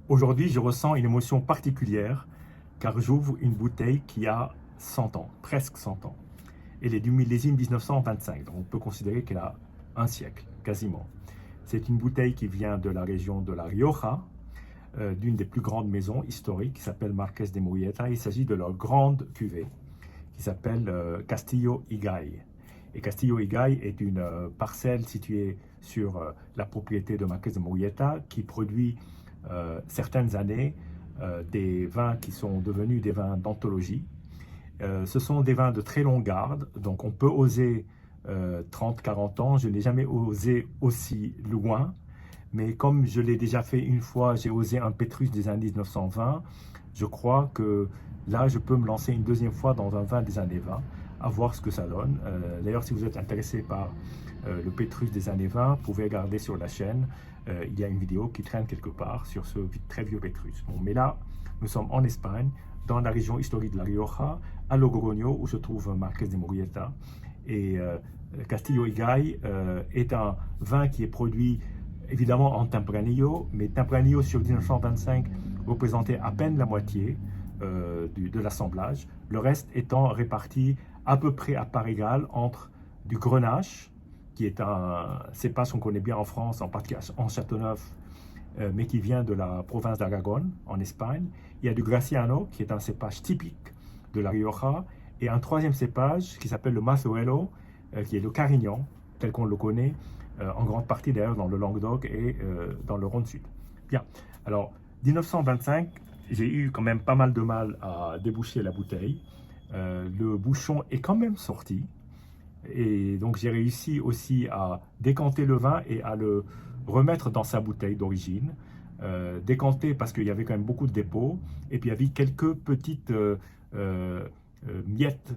Aujourd'hui, je ressens une émotion particulière car j'ouvre une bouteille qui a 100 ans, presque 100 ans. Elle est du millésime 1925, donc on peut considérer qu'elle a un siècle, quasiment. C'est une bouteille qui vient de la région de La Rioja, d'une des plus grandes maisons historiques qui s'appelle Marqués de Murieta. Il s'agit de leur grande cuvée qui s'appelle Castillo Higay. Et Castillo Higay est une parcelle située sur la propriété de Marqués de Murieta qui produit certaines années des vins qui sont devenus des vins d'anthologie. Ce sont des vins de très longue garde, donc on peut oser 30-40 ans. Je n'ai jamais osé aussi loin, mais comme je l'ai déjà fait une fois, j'ai osé un Pétrus des années 1920, je crois que là, je peux me lancer une deuxième fois dans un vin des années 20, à voir ce que ça donne. D'ailleurs, si vous êtes intéressé par le Pétrus des années 20, vous pouvez regarder sur la chaîne. Il y a une vidéo qui traîne quelque part sur ce très vieux Pétrus. Bon, mais là, nous sommes en Espagne, dans la région historique de La Rioja, à Logroño, où se trouve Marqués de Murieta. Et Castillo Higay est un vin qui est produit évidemment en Tempranillo, mais Tempranillo sur 1925 représentait à peine la moitié de l'assemblage, le reste étant réparti à peu près à part égale entre du Grenache, qui est un cépage qu'on connaît bien en France, en particulier en Châteauneuf, mais qui vient de la province d'Aragon, en Espagne. Il y a du Graciano, qui est un cépage typique de la Rioja, et un troisième cépage qui s'appelle le Mazuelo, qui est le Carignan, tel qu'on le connaît, en grande partie d'ailleurs dans le Languedoc et dans le Rhône Sud. Bien, alors 1925, j'ai eu quand même pas mal de mal à déboucher la bouteille. Le bouchon est quand même sorti, et donc j'ai réussi aussi à décanter le vin et à le remettre dans sa bouteille d'origine. Décanter parce qu'il y avait quand même beaucoup de dépôts, et puis il y avait quelques petites miettes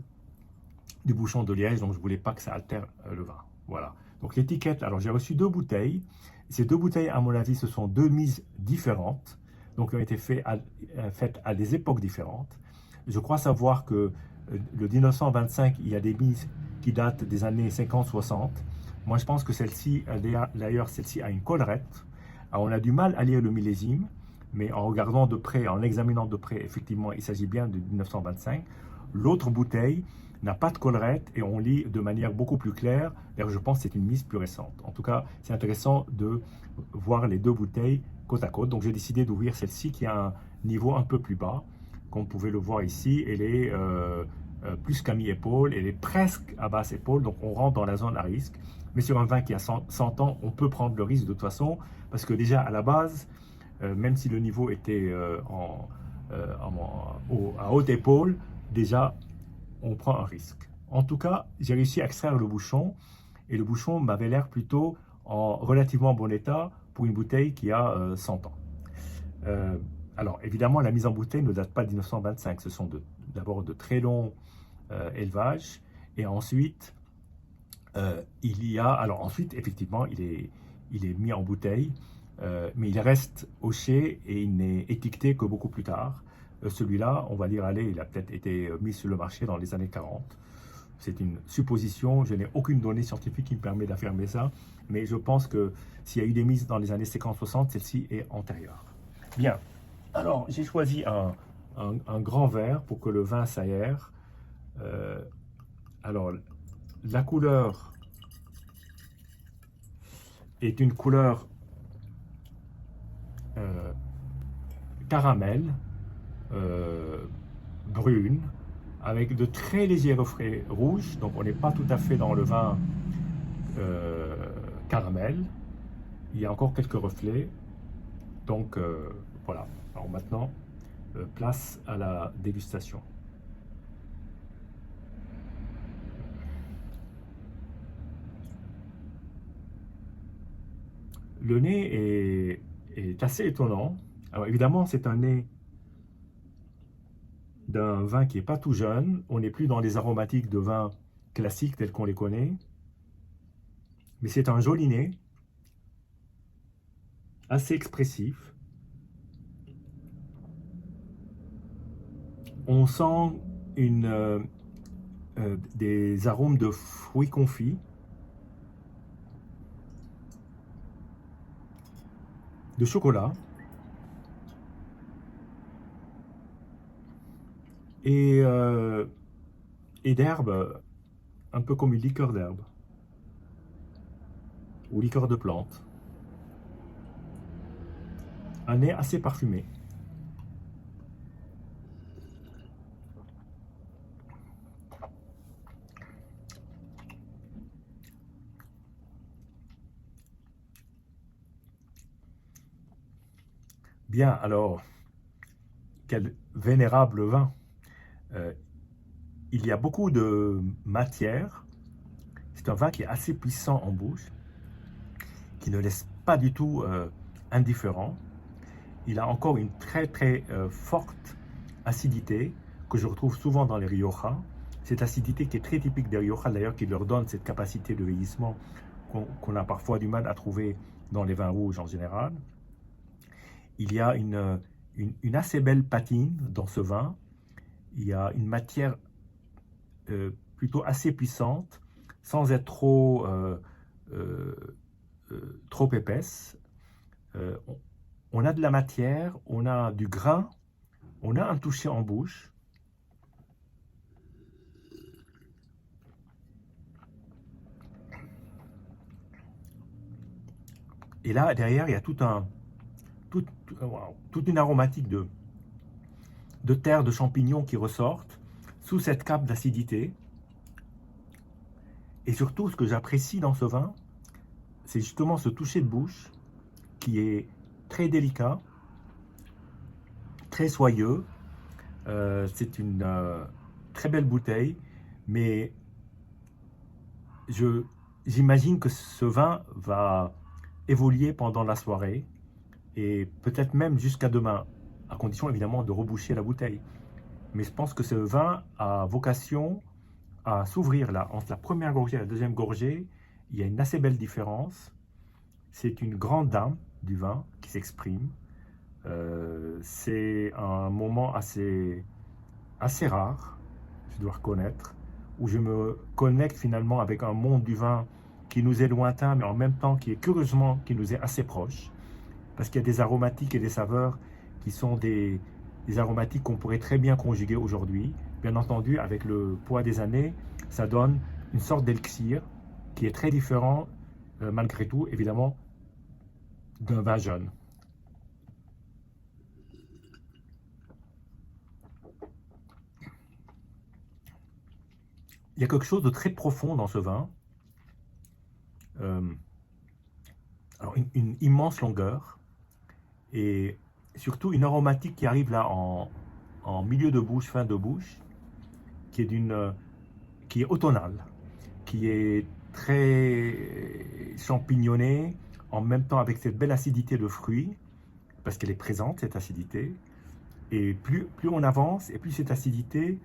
du bouchon de liège, donc je ne voulais pas que ça altère le vin. Voilà. Donc l'étiquette, alors j'ai reçu deux bouteilles. Ces deux bouteilles, à mon avis, ce sont deux mises différentes, donc qui ont été faites à des époques différentes. Je crois savoir que le 1925, il y a des mises qui datent des années 50-60. Moi, je pense que celle-ci, d'ailleurs, celle-ci a une collerette. Alors, on a du mal à lire le millésime, mais en regardant de près, en l'examinant de près, effectivement, il s'agit bien de 1925. L'autre bouteille n'a pas de collerette et on lit de manière beaucoup plus claire. D'ailleurs, je pense que c'est une mise plus récente. En tout cas, c'est intéressant de voir les deux bouteilles côte à côte. Donc, j'ai décidé d'ouvrir celle-ci qui a un niveau un peu plus bas. Comme vous pouvez le voir ici, elle est plus qu'à mi-épaule, elle est presque à basse épaule, donc on rentre dans la zone à risque. Mais sur un vin qui a 100 ans, on peut prendre le risque de toute façon, parce que déjà à la base, même si le niveau était à haute épaule, déjà on prend un risque. En tout cas, j'ai réussi à extraire le bouchon, et le bouchon m'avait l'air plutôt en relativement bon état pour une bouteille qui a 100 ans. Alors évidemment, la mise en bouteille ne date pas de 1925, ce sont d'abord de très longs élevages, et ensuite, ensuite, effectivement, il est mis en bouteille, mais il reste hoché et il n'est étiqueté que beaucoup plus tard. Celui-là, on va dire, allez, il a peut-être été mis sur le marché dans les années 40. C'est une supposition, je n'ai aucune donnée scientifique qui me permet d'affirmer ça, mais je pense que s'il y a eu des mises dans les années 50-60, celle-ci est antérieure. Bien, alors j'ai choisi un grand verre pour que le vin s'aère. Alors, la couleur est une couleur caramel, brune, avec de très légers reflets rouges. Donc, on n'est pas tout à fait dans le vin caramel. Il y a encore quelques reflets. Donc, voilà. Alors maintenant, place à la dégustation. Le nez est assez étonnant. Alors évidemment, c'est un nez d'un vin qui n'est pas tout jeune. On n'est plus dans les aromatiques de vin classiques tels qu'on les connaît. Mais c'est un joli nez, assez expressif. On sent des arômes de fruits confits, de chocolat, et, euh, et d'herbe, un peu comme une liqueur d'herbe ou liqueur de plante. Un nez assez parfumé. Bien, alors, quel vénérable vin. Euh, il y a beaucoup de matière. C'est un vin qui est assez puissant en bouche, qui ne laisse pas du tout indifférent. Il a encore une très très forte acidité que je retrouve souvent dans les Rioja. Cette acidité qui est très typique des Rioja d'ailleurs, qui leur donne cette capacité de vieillissement qu'on a parfois du mal à trouver dans les vins rouges en général. Il y a une assez belle patine dans ce vin. Il y a une matière plutôt assez puissante, sans être euh, trop épaisse. Euh, on a de la matière, on a du grain, on a un toucher en bouche. Et là, derrière, il y a tout, toute une aromatique de terre, de champignons qui ressortent sous cette cape d'acidité. Et surtout, ce que j'apprécie dans ce vin, c'est justement ce toucher de bouche qui est très délicat, très soyeux. C'est une très belle bouteille, mais j'imagine que ce vin va évoluer pendant la soirée et peut-être même jusqu'à demain, à condition évidemment de reboucher la bouteille. Mais je pense que ce vin a vocation à s'ouvrir là. Entre la première gorgée et la deuxième gorgée, il y a une assez belle différence. C'est une grande dame du vin qui s'exprime. C'est un moment assez rare, je dois reconnaître, où je me connecte finalement avec un monde du vin qui nous est lointain, mais en même temps qui est curieusement, qui nous est assez proche, parce qu'il y a des aromatiques et des saveurs qui sont des aromatiques qu'on pourrait très bien conjuguer aujourd'hui. Bien entendu, avec le poids des années, ça donne une sorte d'élixir qui est très différent, malgré tout, évidemment, d'un vin jeune. Il y a quelque chose de très profond dans ce vin. Euh, alors une immense longueur et surtout une aromatique qui arrive là en milieu de bouche, fin de bouche, qui est qui est automnale, qui est très champignonnée, en même temps avec cette belle acidité de fruits, parce qu'elle est présente, cette acidité. Et plus on avance, et plus cette acidité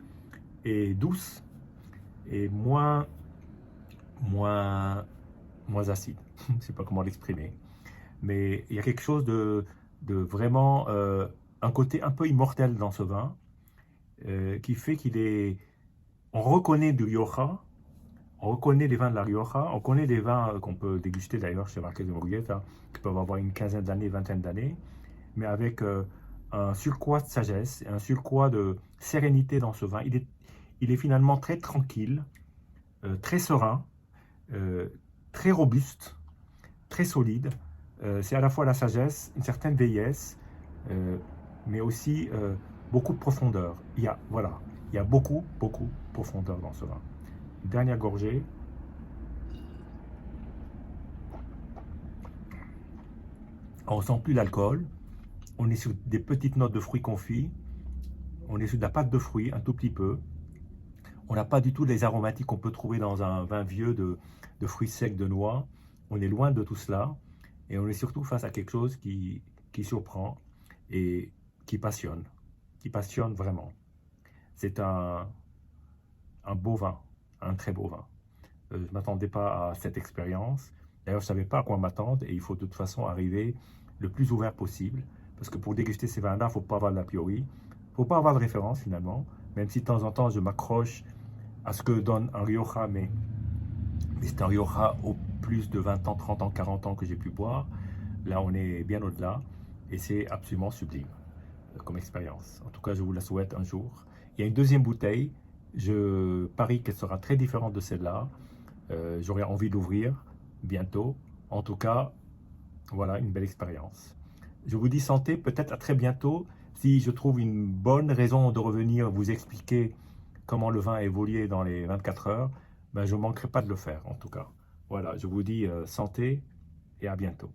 est douce et moins, moins acide. Je ne sais pas comment l'exprimer. Mais il y a quelque chose de vraiment, un côté un peu immortel dans ce vin, qui fait qu'il est... On reconnaît du Rioja, on reconnaît les vins de la Rioja, on connaît les vins qu'on peut déguster d'ailleurs chez Marqués de Murrieta, qui peuvent avoir une quinzaine d'années, vingtaine d'années, mais avec un surcroît de sagesse, un surcroît de sérénité dans ce vin. Il est finalement très tranquille, très serein, euh, très robuste, très solide. C'est à la fois la sagesse, une certaine vieillesse, euh, mais aussi beaucoup de profondeur. Voilà, il y a beaucoup de profondeur dans ce vin. Une dernière gorgée. On ne sent plus l'alcool. On est sur des petites notes de fruits confits. On est sur de la pâte de fruits, un tout petit peu. On n'a pas du tout les aromatiques qu'on peut trouver dans un vin vieux de fruits secs, de noix. On est loin de tout cela. Et on est surtout face à quelque chose qui surprend et qui passionne. Qui passionne vraiment. C'est un beau vin, un très beau vin. Je ne m'attendais pas à cette expérience. D'ailleurs, je ne savais pas à quoi m'attendre et il faut de toute façon arriver le plus ouvert possible. Parce que pour déguster ces vins-là, il ne faut pas avoir d'a priori. Il ne faut pas avoir de référence finalement. Même si de temps en temps, je m'accroche à ce que donne un Rioja, mais c'est un Rioja au plus de 20 ans, 30 ans, 40 ans que j'ai pu boire. Là, on est bien au-delà et c'est absolument sublime comme expérience. En tout cas, je vous la souhaite un jour. il y a une deuxième bouteille. Je parie qu'elle sera très différente de celle-là. J'aurai envie d'ouvrir bientôt. En tout cas, voilà, une belle expérience. Je vous dis santé, peut-être à très bientôt. Si je trouve une bonne raison de revenir vous expliquer comment le vin a évolué dans les 24 heures, ben je ne manquerai pas de le faire en tout cas. Voilà, je vous dis santé et à bientôt.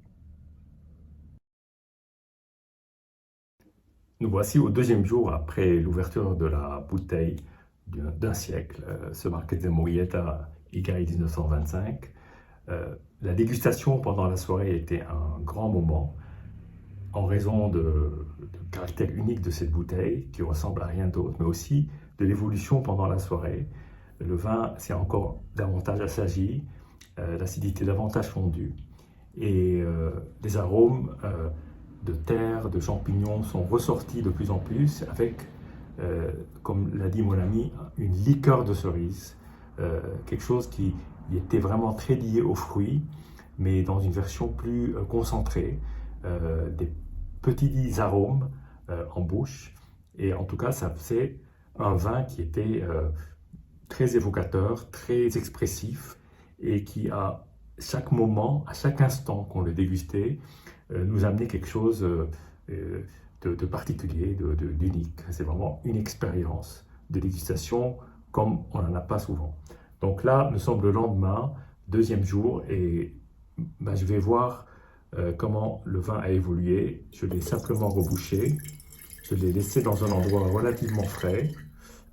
Nous voici au deuxième jour après l'ouverture de la bouteille d'un siècle, ce Marqués de Morietta Icari 1925. La dégustation pendant la soirée était un grand moment en raison du caractère unique de cette bouteille qui ressemble à rien d'autre, mais aussi de l'évolution pendant la soirée. Le vin s'est encore davantage assagi, l'acidité davantage fondue et les arômes de terre, de champignons sont ressortis de plus en plus avec, comme l'a dit mon ami, une liqueur de cerise, quelque chose qui était vraiment très lié aux fruits, mais dans une version plus concentrée, des petits arômes en bouche. Et en tout cas, ça faisait un vin qui était très évocateur, très expressif et qui, à chaque moment, à chaque instant qu'on le dégustait, nous amenait quelque chose de particulier, d'unique. C'est vraiment une expérience de dégustation comme on n'en a pas souvent. Donc là, nous sommes le lendemain, deuxième jour, et ben, je vais voir comment le vin a évolué. Je l'ai simplement rebouché. Je l'ai laissé dans un endroit relativement frais,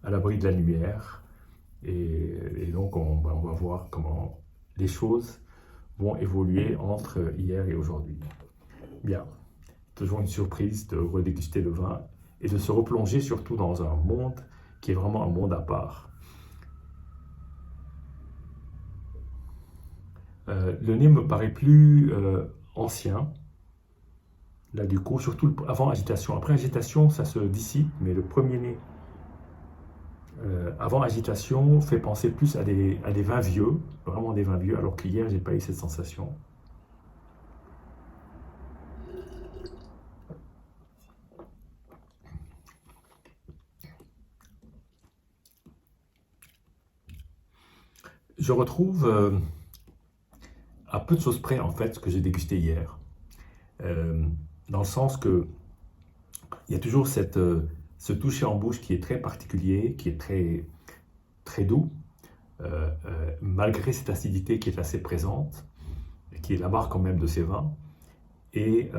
à l'abri de la lumière. Et donc, on va voir comment les choses vont évoluer entre hier et aujourd'hui. Bien, toujours une surprise de redéguster le vin et de se replonger surtout dans un monde qui est vraiment un monde à part. Le nez me paraît plus ancien, là du coup, surtout avant agitation. Après agitation, ça se dissipe, mais le premier nez avant agitation fait penser plus à des vins vieux, vraiment des vins vieux, alors qu'hier, j'ai pas eu cette sensation. Je retrouve à peu de choses près, en fait, ce que j'ai dégusté hier. Dans le sens que il y a toujours ce toucher en bouche qui est très particulier, qui est très doux, malgré cette acidité qui est assez présente, qui est la marque quand même de ces vins. Et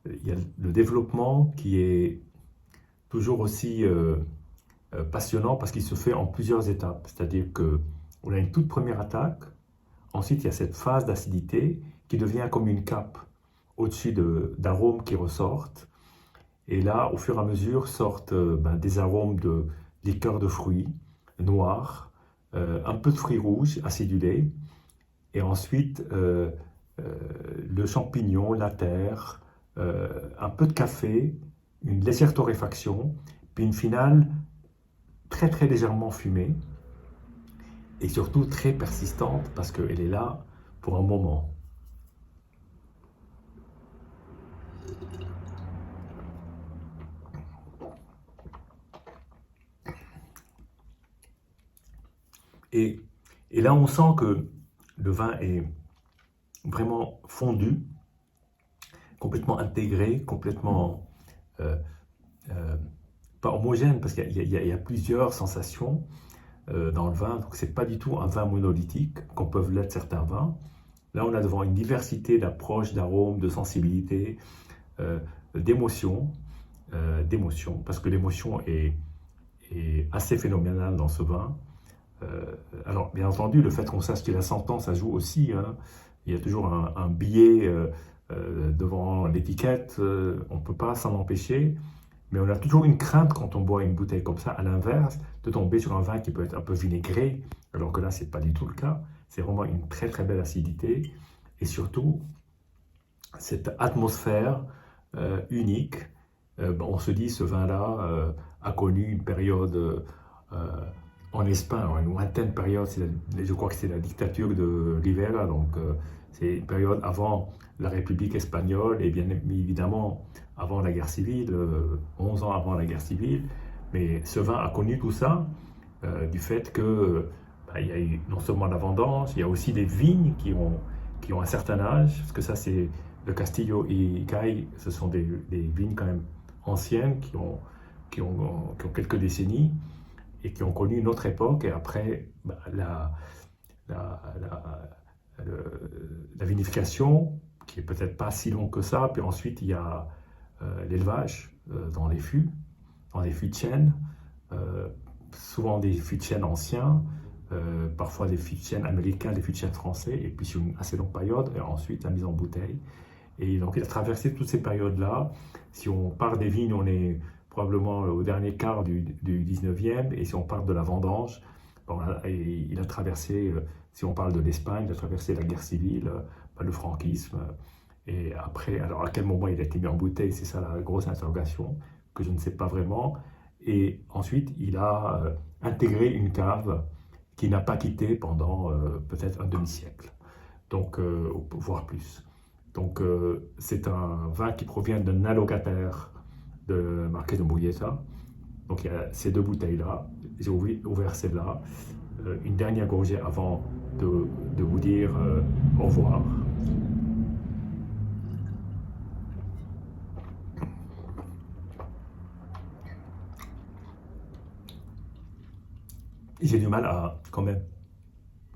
il y a le développement qui est toujours aussi passionnant parce qu'il se fait en plusieurs étapes. C'est-à-dire qu'on a une toute première attaque, ensuite il y a cette phase d'acidité qui devient comme une cape au-dessus d'arômes qui ressortent. Et là, au fur et à mesure, sortent des arômes de liqueur de fruits noirs, un peu de fruits rouges acidulés, et ensuite le champignon, la terre, un peu de café, une légère torréfaction, puis une finale très très légèrement fumée, et surtout très persistante parce qu'elle est là pour un moment. Et, et là, on sent que le vin est vraiment fondu, complètement intégré, complètement pas homogène, parce qu'il y a plusieurs sensations dans le vin. Donc, c'est pas du tout un vin monolithique, comme peuvent l'être certains vins. Là, on a devant une diversité d'approches, d'arômes, de sensibilités, d'émotions, parce que l'émotion est assez phénoménale dans ce vin. Alors, bien entendu, le fait qu'on sache qu'il a 100 ans, ça joue aussi. Hein. Il y a toujours un billet devant l'étiquette, on ne peut pas s'en empêcher. Mais on a toujours une crainte quand on boit une bouteille comme ça, à l'inverse, de tomber sur un vin qui peut être un peu vinaigré, alors que là, ce n'est pas du tout le cas. C'est vraiment une très très belle acidité. Et surtout, cette atmosphère unique. On se dit, ce vin-là a connu une période en Espagne, une lointaine période, je crois que c'est la dictature de Rivera, donc c'est une période avant la République espagnole et bien évidemment avant la guerre civile, 11 ans avant la guerre civile. Mais ce vin a connu tout ça du fait que il y a eu non seulement la vendange, il y a aussi des vignes qui ont un certain âge, parce que ça c'est le Castillo y Cay, ce sont des vignes quand même anciennes qui ont quelques décennies et qui ont connu une autre époque. Et après, la, la vinification, qui est peut-être pas si long que ça. Puis ensuite, il y a l'élevage dans les fûts de chêne, souvent des fûts de chêne anciens, parfois des fûts de chêne américains, des fûts de chêne français, et puis sur une assez longue période, et ensuite la mise en bouteille. Et donc il a traversé toutes ces périodes-là. Si on part des vignes, on est probablement au dernier quart du 19e, et si on parle de la vendange, bon, il a traversé, si on parle de l'Espagne, il a traversé la guerre civile, le franquisme, et après, alors à quel moment il a été mis en bouteille, c'est ça la grosse interrogation, que je ne sais pas vraiment. Et ensuite, il a intégré une cave qu'il n'a pas quittée pendant peut-être un demi-siècle, donc, voire plus. Donc c'est un vin qui provient d'un allocataire de Marqués de Murrieta. Donc il y a ces deux bouteilles-là. J'ai ouvert celle-là. Une dernière gorgée avant de vous dire au revoir. J'ai du mal à quand même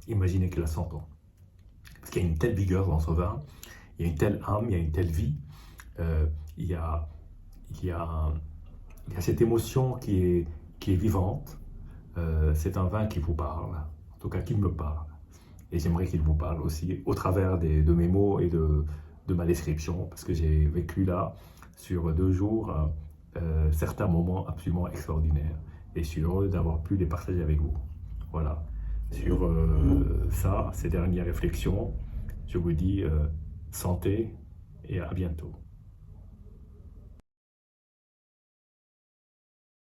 imaginer qu'il a 100 ans. Parce qu'il y a une telle vigueur dans ce vin, il y a une telle âme, il y a une telle vie. Il y a, il y a, il y a cette émotion qui est vivante. C'est un vin qui vous parle, en tout cas qui me parle. Et j'aimerais qu'il vous parle aussi au travers de mes mots et de ma description, parce que j'ai vécu là, sur 2 jours, certains moments absolument extraordinaires. Et je suis heureux d'avoir pu les partager avec vous. Voilà. Sur ça, ces dernières réflexions, je vous dis santé et à bientôt.